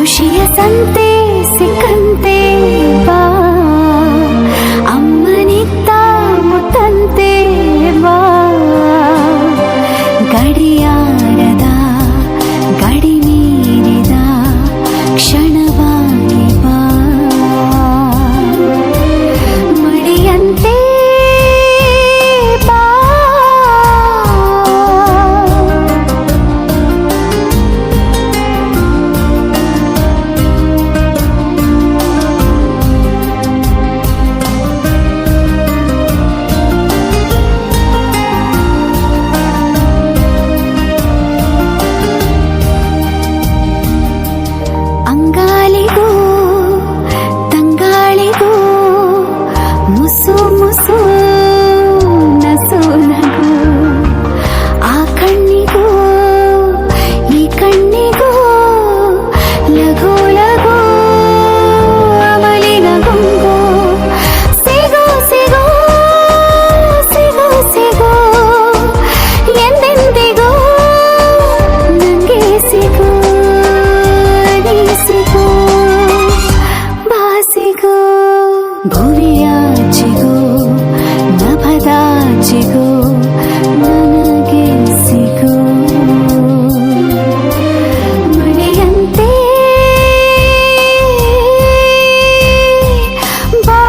ಖುಷಿಯ ಸಂತೆ ಸಿಕ್ಕಂತೆ ಬಾ, ಅಮ್ಮನಿತ್ತ ಮುತ್ತಂತೆ ಬಾ, ಗಡಿಯಾರದ ಗಡಿ ಮೀರಿದ ಕ್ಷಣವಾಗಿ ಬಾ, ಮಡಿಯಂತೆ ಬಾ. ಅಂಗಾಲಿಗೂ ತಂಗಾಳಿಗೂ ಮುಸು ಮುಸು ನಸು ನಗು, ಆ ಕಣ್ಣಿಗೂ ಈ ಕಣ್ಣಿಗೂ ಲಘು ಲಘು ಅಮಲಿನ ಗುಂಗು, ಸಿಗೋ ಸಿಗೋ ಸಿಗೋ ಸಿಗೋ ಎಂದೆಂದಿಗೂ ನಂಗೆ ಸಿಗೋ, ನೀ ಸಿಗೋ ಬಾಸಿಗೋ, ಭುವಿಯಾಚೆಗೋ ನಭದಾಚೆಗೋ ನನಗೆ ಸಿಗೋ, ಮಳೆಯಂತೆ ಬಾ.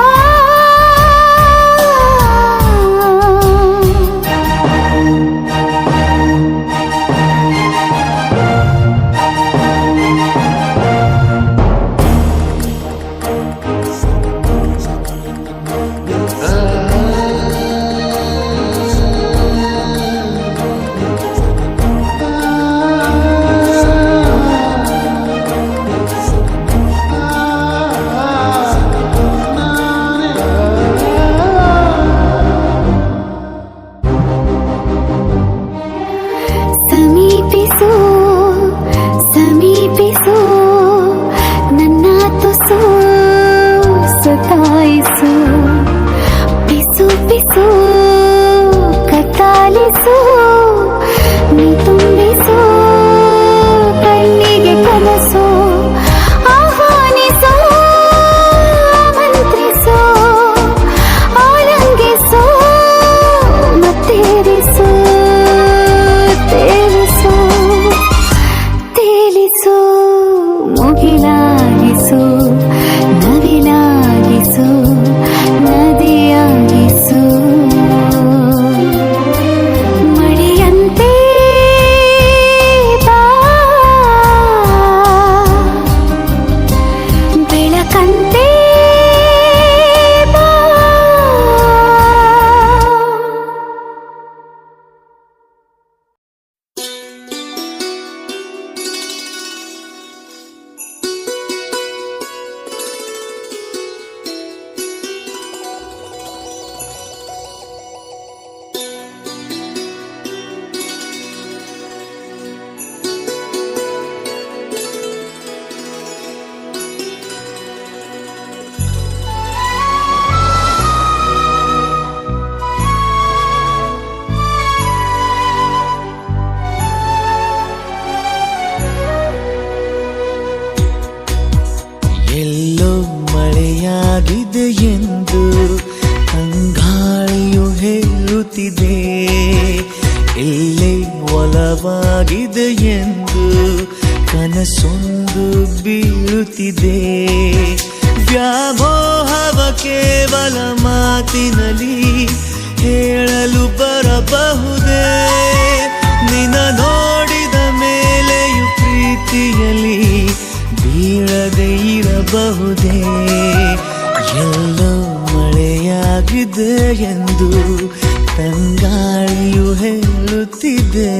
ಸಮೀಪಿಸು ಸಮೀಪಿಸು ನನ್ನ ತುಸು ಸತಾಯಿಸು, ಪಿಸು ಪಿಸು ಕತ್ತಾಲಿಸು, ನೀ ತುಂಬಿಸು ಕಣ್ಣಿಗೆ ಕನಸು, ಆಹ್ವಾನಿಸು ಆಮಂತ್ರಿಸು, ಆಲಂಗಿಸು ಮತ್ತೇರಿಸು, ತೇಲಿಸು ತೇಲಿಸು, ಮುಗಿಲಾಗಿಸು ನವಿಲಾಗಿಸು ನದಿಯಾಗಿಸು, ಮಡಿಯಂತೆ ಬಾ, ಬೆಳಕಂತೆ ಬಾ. ಎಲ್ಲೋ ಮಳೆಯಾಗಿದೆ ಎಂದು ತಂಗಾಳಿಯು ಹೇಳುತ್ತಿದೆ, ಎಲ್ಲೇ ಒಲವಾಗಿದೆ ಎಂದು ಕನಸೊಂದು ಬೀಳುತ್ತಿದೆ. ವ್ಯಾಮೋಹವ ಕೇವಲ ಮಾತಿನಲ್ಲಿ ಹೇಳಲು ಬರಬಹುದೇ, ನಿನ್ನ ನೋಡಿದ ಮೇಲೆಯೂ ಪ್ರೀತಿಯಲ್ಲಿ ಬೀಳದೆ ಇರಬಹುದೇ. ಎಲ್ಲೋ ಮಳೆಯಾಗಿದೆ ಎಂದು ತಂಗಾಳಿಯು ಹೇಳುತ್ತಿದೆ.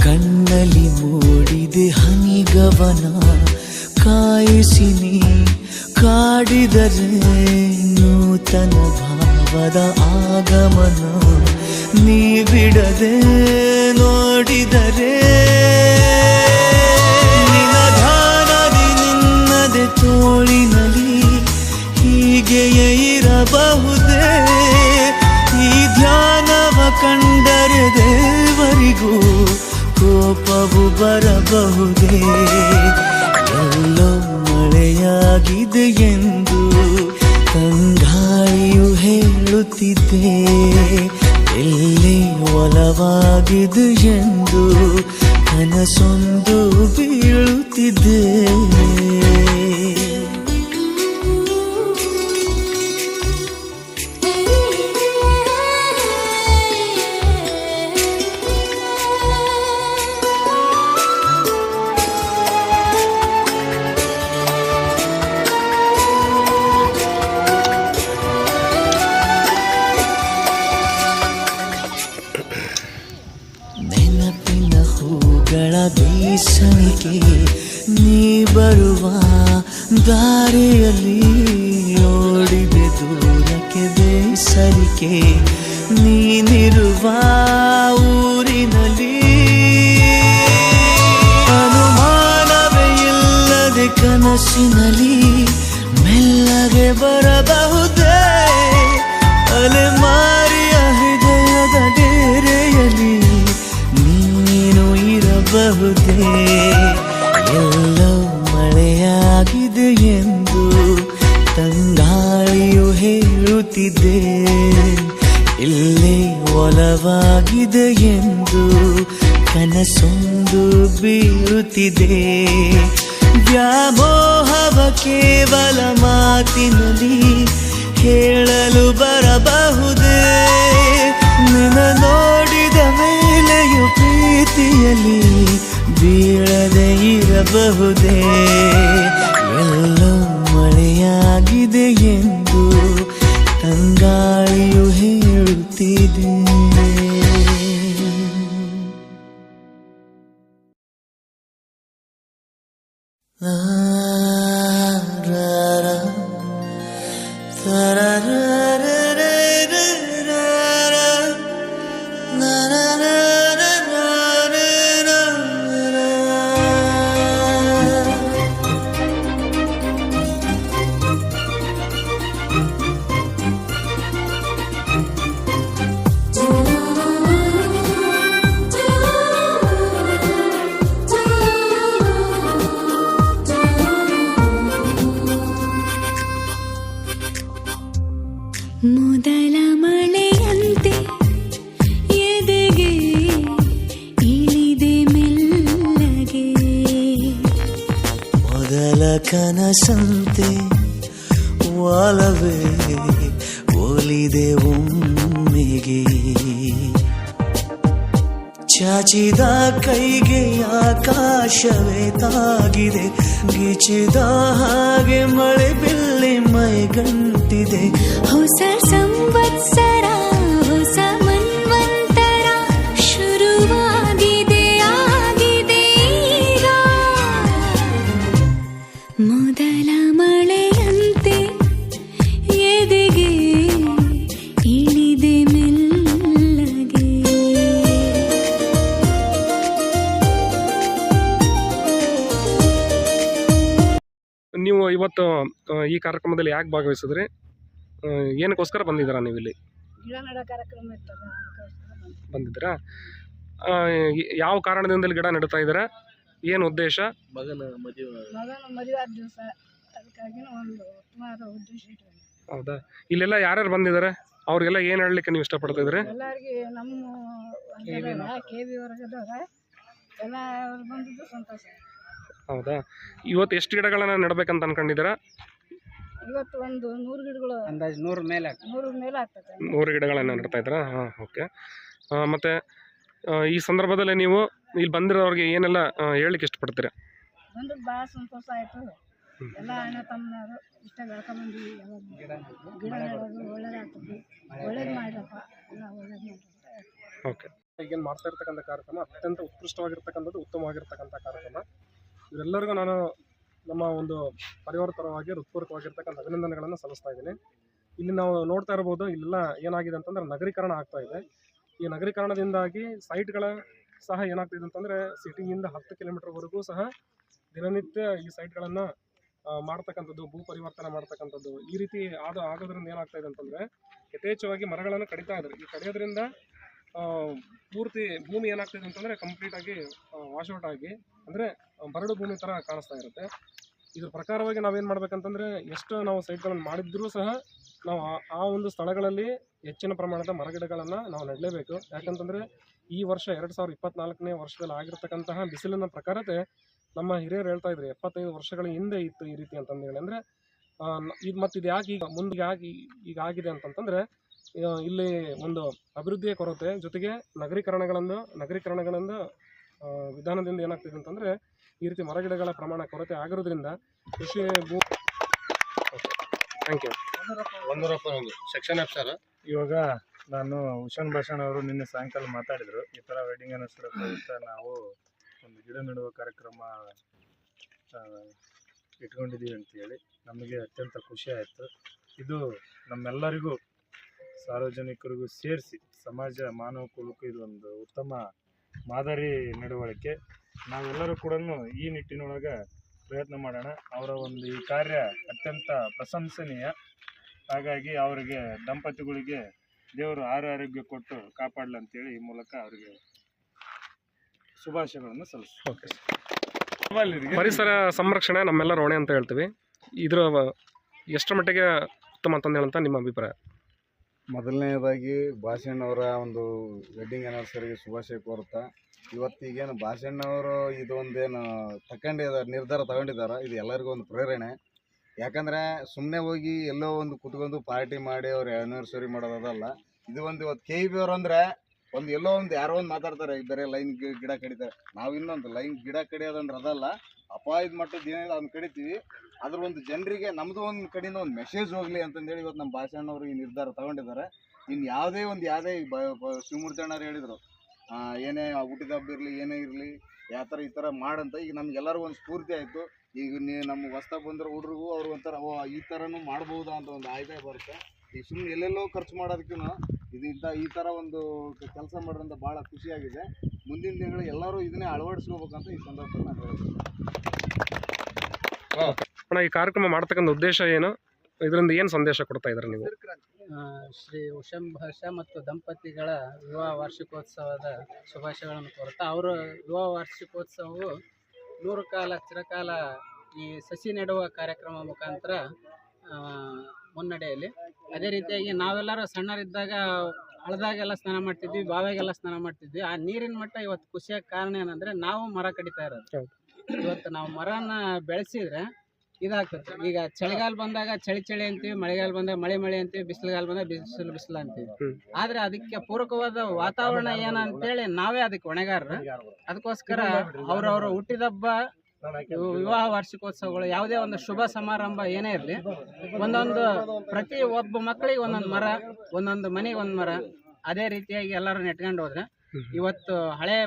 ಕಣ್ಣಲ್ಲಿ ಮೂಡಿದೆ ಹನಿಗವನ, ಕಾಯಿಸಿ ನೀ ಕಾಡಿದರೆ ನೂತನ ಭಾವದ ಆಗಮನ. ನೀ ಬಿಡದೆ ನೋಡಿದರೆ ನಿನಧಾನದಿ ನಿನ್ನದೆ ತೋಳಿನಲ್ಲಿ ಹೀಗೆಯೇ ಇರಬಹುದೇ ಈ ಧ್ಯಾನವ ಕಂಡರೆ ದೇವರಿಗೂ ಕೋಪವು ಬರಬಹುದೇ ಎಲ್ಲೋ ಮಳೆಯಾಗಿದೆ ಎಂದು ತಂಗಾಳಿಯು ಹೇಳುತ್ತಿದ್ದೆ ಎಲ್ಲಿ ಒಲವಾಗಿದೆ ಎಂದು ಕನಸೊಂದು ಬೀಳುತ್ತಿದ್ದೆ ನೆನಪಿನ ಹೂಗಳ ಬೀಸಣಿಕೆ ನೀ ಬರುವ ದಾರಿಯಲ್ಲಿ ಓಡಿದೆ ದೂರಕ್ಕೆ ಬೇಸರಿಕೆ ನೀನಿರುವ ಊರಿನಲ್ಲಿ ಅನುಮಾನವೇ ಇಲ್ಲದೆ ಕನಸಿನಲ್ಲಿ ಮೆಲ್ಲಗೆ ಬರಬಹುದೇ ಅಲೆಮಾರಿಯ ಹೃದಯದ ಡೇರೆಯಲ್ಲಿ ನೀನು ಇರಬಹುದೇ ಎಲ್ಲೋ ಮಳೆಯಾಗಿದೆ ಎಂದು ತಂಗಾಳಿಯು ಹೇಳುತ್ತಿದ್ದೆ ಇಲ್ಲೇ ಒಲವಾಗಿದೆ ಎಂದು ಕನಸೊಂದು ಬೀಳುತ್ತಿದೆ ವ್ಯಾಮೋಹವ ಕೇವಲ ಮಾತಿನಲ್ಲಿ ಹೇಳಲು ಬರಬಹುದೇ ನಿನ್ನ ನೋಡಿದ ಮೇಲೆಯೂ ಪ್ರೀತಿಯಲ್ಲಿ ಬೀಳದೆ ಇರಬಹುದೇ ಎಲ್ಲೋ ಮಳೆಯಾಗಿದೆ ಎಂದು ತಂಗಾಳಿಯು ಹೇಳುತ್ತಿದೆ ಮೊದಲ ಮಳೆಯಂತೆ ಎದೆಗೆ ಇಳಿದೆ ಮೆಲ್ಲಗೆ ಮೊದಲ ಕನಸಂತೆ ಒಲವೇ ಒಲಿದೆ ಒಮ್ಮೆಗೆ ಚಾಚಿದ ಕೈಗೆ ಆಕಾಶವೇ ತಾಗಿದೆ ಗಿಚಿದ ಹಾಗೆ ಮಳೆ ಬಿಲ್ಲಿ ಮೈಗಂಟಿದೆ ಹೊಸ ಸಂವತ್ಸರ ಹೊಸ ಮನ್ವಂತರ ಶುರುವಾಗಿದೆ ಆಗಿದೆ ಈಗ ಮೊದಲ ಮಳೆಯಂತೆ ಎದೆಗೆ ಇಳಿದೆ ಮೆಲ್ಲಗೆ ನೀವು ಇವತ್ತು ಈ ಕಾರ್ಯಕ್ರಮದಲ್ಲಿ ಯಾಕೆ ಭಾಗವಹಿಸಿದ್ರಿ ಏನಕ್ಕೋಸ್ಕರ ಬಂದಿದ್ದೀರಾ ನೀವು ಇಲ್ಲಿ ಗಿಡ ನೆಡೋ ಕಾರ್ಯಕ್ರಮ ಇರ್ತದೆ ಅದಕ್ಕೋಸ್ಕರ ಬಂದಿದ್ದೀರಾ ಯಾವ ಕಾರಣದಿಂದ ಗಿಡ ನೆಡ್ತಾ ಇದ್ದೀರಾ ಏನು ಉದ್ದೇಶ ಮಗನ ಮದುವೆ ಆದ ದಿವಸ ಅದಕ್ಕಾಗಿ ಒಂದು ಉತ್ತಮವಾದ ಉದ್ದೇಶ ಇಟ್ಕೊಂಡು ಹೌದಾ ಇಲ್ಲೆಲ್ಲ ಯಾರ್ಯಾರು ಬಂದಿದ್ದಾರೆ ಅವ್ರಿಗೆಲ್ಲ ಏನು ಹೇಳಲಿಕ್ಕೆ ನೀವು ಇಷ್ಟಪಡ್ತಿದ್ರಿ ಎಲ್ಲರಿಗೆ ನಮ್ಮ ಕೆ ವಿ ವರ್ಗದವ್ರ ಎಲ್ಲ ಅವ್ರು ಬಂದಿದ್ದು ಸಂತೋಷ ಹೌದಾ ಇವತ್ತು ಎಷ್ಟು ಗಿಡಗಳನ್ನು ನೆಡಬೇಕಂತ ಅನ್ಕೊಂಡಿದ್ದೀರಾ ಇವತ್ತು ಒಂದು 100 ಗಿಡಗಳು ಅಂದಾಜು 100 ಮೇಲೆ ಆಗ್ತದೆ 100 ಗಿಡಗಳನ್ನು ನೆಡ್ತಾ ಇದ್ದೀರಾ ಹಾಂ ಓಕೆ ಮತ್ತು ಈ ಸಂದರ್ಭದಲ್ಲಿ ನೀವು ಇಲ್ಲಿ ಬಂದಿರೋರಿಗೆ ಏನೆಲ್ಲ ಹೇಳಲಿಕ್ಕೆ ಇಷ್ಟಪಡ್ತೀರಾ ಬಂದದ್ದು ಭಾಳ ಸಂತೋಷ ಆಯಿತು ಎಲ್ಲ ಅಣ್ಣ ತಮ್ಮನವರು ಇಷ್ಟ ಬೆಳ್ಕೊಂಬಂದಿವಿ ಯಾವಾಗ ಗಿಡ ನೆಡೋದು ಒಳ್ಳೇದಾಗ್ತದೆ ಒಳ್ಳೇದು ಮಾಡ್ರಪ್ಪ ಎಲ್ಲ ಒಳ್ಳೇದು ಮಾಡ್ರಿ ಓಕೆ ಈಗೇನು ಮಾಡ್ತಾ ಇರ್ತಕ್ಕಂಥ ಕಾರ್ಯಕ್ರಮ ಅತ್ಯಂತ ಉತ್ಕೃಷ್ಟವಾಗಿರ್ತಕ್ಕಂಥದ್ದು ಉತ್ತಮವಾಗಿರ್ತಕ್ಕಂಥ ಕಾರ್ಯಕ್ರಮ ಇವರೆಲ್ಲರಿಗೂ ನಾನು ನಮ್ಮ ಒಂದು ಪರಿವಾರ ಪರವಾಗಿ ಹೃತ್ಪೂರ್ವಕವಾಗಿರ್ತಕ್ಕಂಥ ಅಭಿನಂದನೆಗಳನ್ನು ಸಲ್ಲಿಸ್ತಾ ಇದ್ದೀನಿ ಇಲ್ಲಿ ನಾವು ನೋಡ್ತಾ ಇರ್ಬೋದು ಇಲ್ಲೆಲ್ಲ ಏನಾಗಿದೆ ಅಂತಂದ್ರೆ ನಗರೀಕರಣ ಆಗ್ತಾ ಇದೆ ಈ ನಗರೀಕರಣದಿಂದಾಗಿ ಸೈಟ್ಗಳ ಸಹ ಏನಾಗ್ತಿದೆ ಅಂತಂದರೆ ಸಿಟಿಯಿಂದ 10 ಕಿಲೋಮೀಟರ್ವರೆಗೂ ಸಹ ದಿನನಿತ್ಯ ಈ ಸೈಟ್ಗಳನ್ನು ಮಾಡ್ತಕ್ಕಂಥದ್ದು, ಭೂ ಪರಿವರ್ತನೆ ಮಾಡ್ತಕ್ಕಂಥದ್ದು ಈ ರೀತಿ ಆಗೋದ್ರಿಂದ ಏನಾಗ್ತಾ ಇದೆ ಅಂತಂದರೆ ಯಥೇಚ್ಛವಾಗಿ ಮರಗಳನ್ನು ಕಡಿತಾ ಇದ್ದಾರೆ. ಈ ಕಡಿಯೋದ್ರಿಂದ ಪೂರ್ತಿ ಭೂಮಿ ಏನಾಗ್ತಿದೆ ಅಂತಂದರೆ ಕಂಪ್ಲೀಟಾಗಿ ವಾಶೌಟ್ ಆಗಿ ಅಂದರೆ ಬರಡು ಭೂಮಿ ಥರ ಕಾಣಿಸ್ತಾ ಇರುತ್ತೆ. ಇದ್ರ ಪ್ರಕಾರವಾಗಿ ನಾವೇನು ಮಾಡ್ಬೇಕಂತಂದರೆ ಎಷ್ಟು ನಾವು ಸೈಟ್ಗಳನ್ನು ಮಾಡಿದ್ರೂ ಸಹ ನಾವು ಆ ಒಂದು ಸ್ಥಳಗಳಲ್ಲಿ ಹೆಚ್ಚಿನ ಪ್ರಮಾಣದ ಮರಗಿಡಗಳನ್ನು ನಾವು ನೆಡಲೇಬೇಕು. ಯಾಕಂತಂದರೆ ಈ ವರ್ಷ 2024ನೇ ವರ್ಷದಲ್ಲಿ ಆಗಿರ್ತಕ್ಕಂತಹ ಬಿಸಿಲಿನ ಪ್ರಕಾರತೆ ನಮ್ಮ ಹಿರಿಯರು ಹೇಳ್ತಾ ಇದ್ರು 75 ವರ್ಷಗಳ ಹಿಂದೆ ಇತ್ತು ಈ ರೀತಿ ಅಂತಂದೇಳಿ. ಅಂದರೆ ಇದು ಮತ್ತು ಇದು ಯಾಕೆ ಈಗ ಆಗಿದೆ ಅಂತಂತಂದರೆ ಇಲ್ಲಿ ಒಂದು ಅಭಿವೃದ್ಧಿಯ ಕೊರತೆ ಜೊತೆಗೆ ನಗರೀಕರಣಗಳಿಂದ ವಿಧಾನದಿಂದ ಏನಾಗ್ತಿದೆ ಅಂತಂದರೆ ಈ ರೀತಿ ಮರಗಿಡಗಳ ಪ್ರಮಾಣ ಕೊರತೆ ಆಗಿರೋದ್ರಿಂದ ಕೃಷಿ ಥ್ಯಾಂಕ್ ಯು. ಒಂದೂರಪ್ಪ ಸೆಕ್ಷನ್ ಆಫೀಸರ್. ಇವಾಗ ನಾನು ಹುಷನ್ ಭಾಷಣ್ ಅವರು ನಿನ್ನೆ ಸಾಯಂಕಾಲ ಮಾತಾಡಿದರು, ಈ ಥರ ವೆಡ್ಡಿಂಗ್ ಆನಿವರ್ಸರಿ ಅಂತ ನಾವು ಒಂದು ಗಿಡ ನೆಡುವ ಕಾರ್ಯಕ್ರಮ ಇಟ್ಕೊಂಡಿದ್ದೀವಿ ಅಂತೇಳಿ ನಮಗೆ ಅತ್ಯಂತ ಖುಷಿ ಆಯಿತು. ಇದು ನಮ್ಮೆಲ್ಲರಿಗೂ ಸಾರ್ವಜನಿಕರಿಗೂ ಸೇರಿಸಿ ಸಮಾಜ ಮಾನವ ಕುಲಕ್ಕೂ ಇದು ಒಂದು ಉತ್ತಮ ಮಾದರಿ ನಡವಳಿಕೆ. ನಾವೆಲ್ಲರೂ ಕೂಡ ಈ ನಿಟ್ಟಿನೊಳಗೆ ಪ್ರಯತ್ನ ಮಾಡೋಣ. ಅವರ ಒಂದು ಈ ಕಾರ್ಯ ಅತ್ಯಂತ ಪ್ರಶಂಸನೀಯ. ಹಾಗಾಗಿ ಅವರಿಗೆ ದಂಪತಿಗಳಿಗೆ ದೇವರು ಆರೋಗ್ಯ ಕೊಟ್ಟು ಕಾಪಾಡಲಿ ಅಂತೇಳಿ ಈ ಮೂಲಕ ಅವರಿಗೆ ಶುಭಾಶಯಗಳನ್ನು ಸಲ್ಲಿಸ್ತೀವಿ. ಪರಿಸರ ಸಂರಕ್ಷಣೆ ನಮ್ಮೆಲ್ಲರ ಹೊಣೆ ಅಂತ ಹೇಳ್ತೀವಿ. ಇದರ ಎಷ್ಟರ ಮಟ್ಟಿಗೆ ಉತ್ತಮ ಅಂತಂದು ಹೇಳಂತ ನಿಮ್ಮ ಅಭಿಪ್ರಾಯ? ಮೊದಲನೇದಾಗಿ ಭಾಷಣ್ಣವರ ಒಂದು ವೆಡ್ಡಿಂಗ್ ಆನಿವರ್ಸರಿಗೆ ಶುಭಾಶಯ ಕೋರುತ್ತಾ, ಇವತ್ತಿಗೇನು ಭಾಷಣ್ಣವರು ಇದೊಂದೇನು ನಿರ್ಧಾರ ತಗೊಂಡಿದ್ದಾರೆ, ಇದು ಎಲ್ಲರಿಗೂ ಒಂದು ಪ್ರೇರಣೆ. ಯಾಕಂದರೆ ಸುಮ್ಮನೆ ಹೋಗಿ ಎಲ್ಲೋ ಒಂದು ಕುತ್ಕೊಂಡು ಪಾರ್ಟಿ ಮಾಡಿ ಅವ್ರ ಆ್ಯನಿವರ್ಸರಿ ಮಾಡೋದಲ್ಲ. ಇದು ಒಂದು ಇವತ್ತು KEB ಅವ್ರು ಅಂದರೆ ಒಂದು ಎಲ್ಲೋ ಒಂದು ಯಾರೋ ಒಂದು ಮಾತಾಡ್ತಾರೆ, ಬೇರೆ ಲೈನ್ ಗಿಡ ಕಡಿತಾರೆ. ನಾವು ಇನ್ನೊಂದು ಲೈನ್ ಗಿಡ ಕಡಿಯೋದಂದ್ರೆ ಅದಲ್ಲ, ಅಪಾಯದ ಮಟ್ಟದ ಏನಿದೆ ಅದನ್ನ ಕಡಿತೀವಿ. ಅದ್ರ ಒಂದು ಜನರಿಗೆ ನಮ್ಮದು ಒಂದು ಕಡೆಯಿಂದ ಒಂದು ಮೆಸೇಜ್ ಹೋಗಲಿ ಅಂತಂದೇಳಿ ಇವತ್ತು ನಮ್ಮ ಭಾಷಣ್ಣವರು ಈ ನಿರ್ಧಾರ ತಗೊಂಡಿದ್ದಾರೆ. ಇನ್ನು ಯಾವುದೇ ಶಿವಮೂರ್ತಿ ಅಣ್ಣವ್ರು ಹೇಳಿದರು, ಏನೇ ಹುಟ್ಟಿದ ಹಬ್ಬ ಇರಲಿ ಏನೇ ಇರಲಿ ಈ ಥರ ಮಾಡಂತ. ಈಗ ನಮಗೆಲ್ಲರಿಗೂ ಒಂದು ಸ್ಫೂರ್ತಿ ಆಯಿತು. ಈಗ ನಮ್ಗೆ ಹೊಸ್ದಾಗಿ ಬಂದಿರೋ ಹುಡುಗರಿಗೂ ಅವ್ರು ಒಂಥರ ಈ ಥರನೂ ಮಾಡ್ಬೋದಾ ಅಂತ ಒಂದು ಆಯ್ಕೆ ಬರುತ್ತೆ. ಈಗ ಸುಮ್ಮನೆ ಎಲ್ಲೆಲ್ಲೋ ಖರ್ಚು ಮಾಡೋದಕ್ಕೂ ಈ ಥರ ಒಂದು ಕೆಲಸ ಮಾಡೋದ್ರಿಂದ ಭಾಳ ಖುಷಿಯಾಗಿದೆ. ಮುಂದಿನ ದಿನಗಳು ಎಲ್ಲರೂ ಇದನ್ನೇ ಅಳವಡಿಸ್ಕೋಬೇಕಂತ ಈ ಸಂದರ್ಭದಲ್ಲಿ ನಾನು ಹೇಳ್ತೀನಿ. ಈ ಕಾರ್ಯಕ್ರಮ ಮಾಡ್ತಕ್ಕಂಥ ಉದ್ದೇಶ ಏನು, ಇದರಿಂದ ಏನು ಸಂದೇಶ ಕೊಡ್ತಾ ಇದ್ದಾರೆ ನೀವು? ಶ್ರೀ ಹುಷನ್ ಭಾಷಾ ಮತ್ತು ದಂಪತಿಗಳ ವಿವಾಹ ವಾರ್ಷಿಕೋತ್ಸವದ ಶುಭಾಶಯಗಳನ್ನು ಕೋರುತ್ತಾ, ಅವರ ವಿವಾಹ ವಾರ್ಷಿಕೋತ್ಸವವು 100 ಕಾಲ ಚಿರಕಾಲ ಈ ಸಸಿ ನೆಡುವ ಕಾರ್ಯಕ್ರಮ ಮುಖಾಂತರ ಮುನ್ನಡೆಯಲ್ಲಿ. ಅದೇ ರೀತಿಯಾಗಿ ನಾವೆಲ್ಲರೂ ಸಣ್ಣರಿದ್ದಾಗ ಹಳದಾಗೆಲ್ಲ ಸ್ನಾನ ಮಾಡ್ತಿದ್ವಿ, ಬಾವಿಯಾಗೆಲ್ಲ ಸ್ನಾನ ಮಾಡ್ತಿದ್ವಿ. ಆ ನೀರಿನ ಮಟ್ಟ ಇವತ್ತು ಖುಷಿಯಾಗಿ ಕಾರಣ ಏನಂದರೆ ನಾವು ಮರ ಕಡಿತಾ ಇರೋದು. ಇವತ್ತು ನಾವು ಮರನ ಬೆಳೆಸಿದ್ರೆ ಇದಾಗ್ತದೆ. ಈಗ ಚಳಿಗಾಲ ಬಂದಾಗ ಚಳಿ ಅಂತೀವಿ, ಮಳೆಗಾಲ ಬಂದಾಗ ಮಳೆ ಅಂತೀವಿ, ಬಿಸಿಲುಗಾಲ ಬಂದಾಗ ಬಿಸಿಲು ಅಂತೀವಿ. ಆದ್ರೆ ಅದಕ್ಕೆ ಪೂರಕವಾದ ವಾತಾವರಣ ಏನಂತೇಳಿ ನಾವೇ ಅದಕ್ಕೆ ಹೊಣೆಗಾರರು. ಅದಕ್ಕೋಸ್ಕರ ಅವ್ರವ್ರ ಹುಟ್ಟಿದಬ್ಬ, ವಿವಾಹ ವಾರ್ಷಿಕೋತ್ಸವಗಳು, ಯಾವುದೇ ಒಂದು ಶುಭ ಸಮಾರಂಭ ಏನೇ ಇರಲಿ, ಒಂದೊಂದು ಪ್ರತಿ ಒಬ್ಬ ಮಕ್ಕಳಿಗೆ ಒಂದೊಂದು ಮರ, ಒಂದೊಂದು ಮನೆಗೆ ಒಂದು ಮರ, ಅದೇ ರೀತಿಯಾಗಿ ಎಲ್ಲರೂ ನೆಟ್ಕೊಂಡು ಹೋದ್ರೆ ಇವತ್ತು ಹಳೆ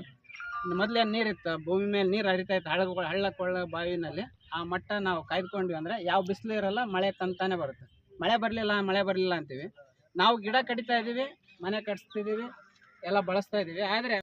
ಮೊದಲೇನು ನೀರಿತ್ತು, ಭೂಮಿ ಮೇಲೆ ನೀರು ಹರಿತಾ ಇತ್ತು, ಹಳ್ಳ ಕೊಳ್ಳ ಬಾವಿನಲ್ಲಿ, ಆ ಮಟ್ಟ ನಾವು ಕಾಯ್ದುಕೊಂಡ್ವಿ ಅಂದರೆ ಯಾವ ಬಿಸಿಲು ಇರಲ್ಲ, ಮಳೆ ತಂತಾನೆ ಬರುತ್ತೆ. ಮಳೆ ಬರಲಿಲ್ಲ ಅಂತೀವಿ. ನಾವು ಗಿಡ ಕಡಿತಾ ಇದ್ದೀವಿ, ಮನೆ ಕಟ್ಸ್ತಿದ್ದೀವಿ, ಎಲ್ಲ ಬಳಸ್ತಾ ಇದ್ದೀವಿ. ಆದರೆ